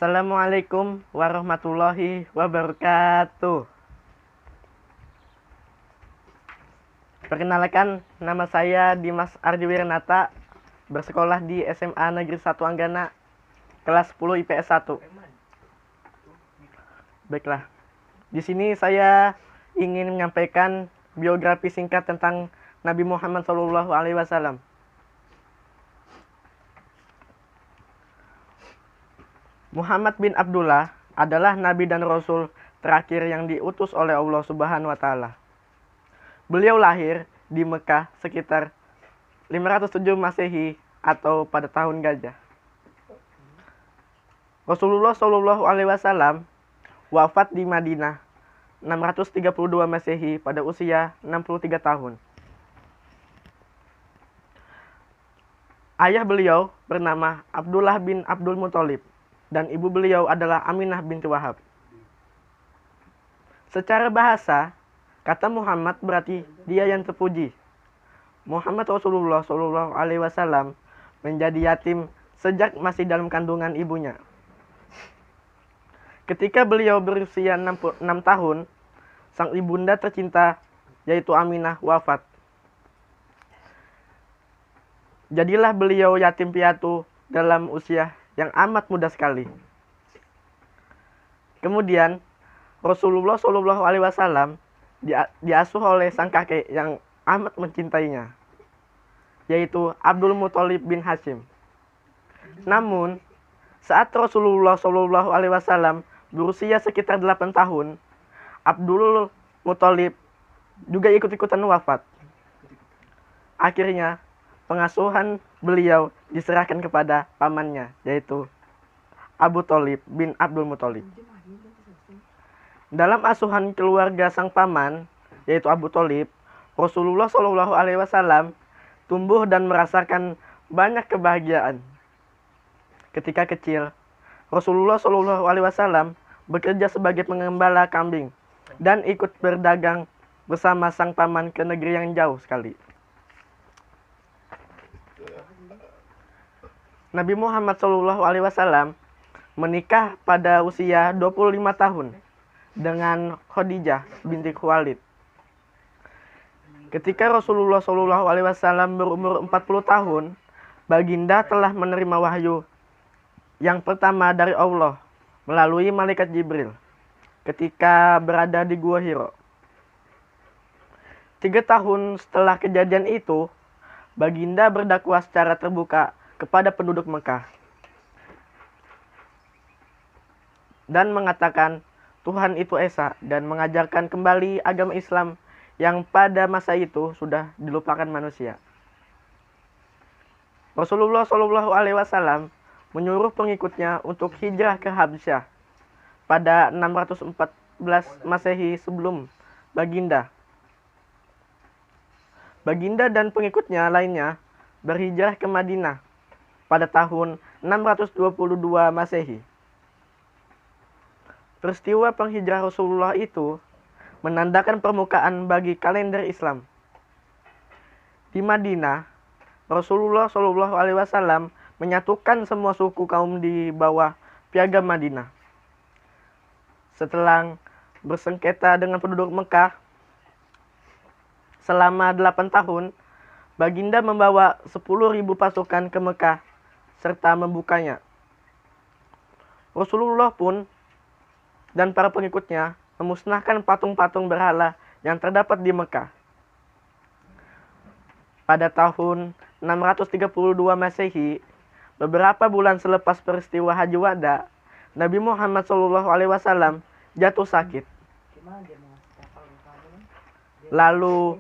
Assalamualaikum warahmatullahi wabarakatuh. Perkenalkan, nama saya Dimas Ardi Wiranata, bersekolah di SMA Negeri 1 Anggana, kelas 10 IPS 1. Baiklah, di sini saya ingin menyampaikan biografi singkat tentang Nabi Muhammad SAW. Muhammad bin Abdullah adalah nabi dan rasul terakhir yang diutus oleh Allah Subhanahu wa taala. Beliau lahir di Mekah sekitar 507 Masehi atau pada tahun gajah. Rasulullah Shallallahu alaihi wasallam wafat di Madinah 632 Masehi pada usia 63 tahun. Ayah beliau bernama Abdullah bin Abdul Muthalib dan ibu beliau adalah Aminah binti Wahab. Secara bahasa, kata Muhammad berarti dia yang terpuji. Muhammad Rasulullah Shallallahu alaihi wasallam menjadi yatim sejak masih dalam kandungan ibunya. Ketika beliau berusia 6 tahun, sang ibunda tercinta yaitu Aminah wafat. Jadilah beliau yatim piatu dalam usia yang amat muda sekali. Kemudian Rasulullah Shallallahu alaihi wasallam diasuh oleh sang kakek yang amat mencintainya, yaitu Abdul Muthalib bin Hashim. Namun, saat Rasulullah Shallallahu alaihi wasallam berusia sekitar 8 tahun, Abdul Muthalib juga ikut-ikutan wafat. Akhirnya, pengasuhan beliau diserahkan kepada pamannya, yaitu Abu Thalib bin Abdul Muthalib. Dalam asuhan keluarga sang paman, yaitu Abu Thalib, Rasulullah Shallallahu alaihi wasallam tumbuh dan merasakan banyak kebahagiaan. Ketika kecil, Rasulullah Shallallahu alaihi wasallam bekerja sebagai pengembala kambing dan ikut berdagang bersama sang paman ke negeri yang jauh sekali. Nabi Muhammad SAW menikah pada usia 25 tahun dengan Khadijah binti Khuwailid. Ketika Rasulullah SAW berumur 40 tahun, baginda telah menerima wahyu yang pertama dari Allah melalui malaikat Jibril ketika berada di Gua Hiro. 3 tahun setelah kejadian itu, baginda berdakwah secara terbuka kepada penduduk Mekah dan mengatakan Tuhan itu esa dan mengajarkan kembali agama Islam yang pada masa itu sudah dilupakan manusia. Rasulullah Shallallahu alaihi wasallam menyuruh pengikutnya untuk hijrah ke Habsyah pada 614 Masehi sebelum baginda. Baginda dan pengikutnya lainnya berhijrah ke Madinah pada tahun 622 Masehi. Peristiwa penghijrah Rasulullah itu menandakan permukaan bagi kalender Islam. Di Madinah, Rasulullah Shallallahu alaihi wasallam menyatukan semua suku kaum di bawah piagam Madinah. Setelah bersengketa dengan penduduk Mekah selama 8 tahun, baginda membawa 10.000 pasukan ke Mekah serta membukanya. Rasulullah pun dan para pengikutnya memusnahkan patung-patung berhala yang terdapat di Mekah. Pada tahun 632 Masehi, beberapa bulan selepas peristiwa Haji Wada, Nabi Muhammad SAW jatuh sakit. Lalu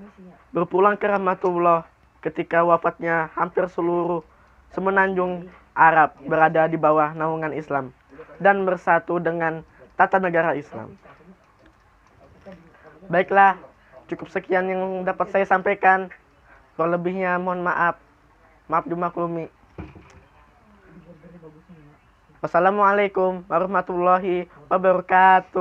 berpulang ke rahmatullah. Ketika wafatnya, hampir seluruh semenanjung Arab berada di bawah naungan Islam dan bersatu dengan tata negara Islam. Baiklah, cukup sekian yang dapat saya sampaikan. Kurang mohon maaf. Maaf dimaklumi. Wassalamualaikum warahmatullahi wabarakatuh.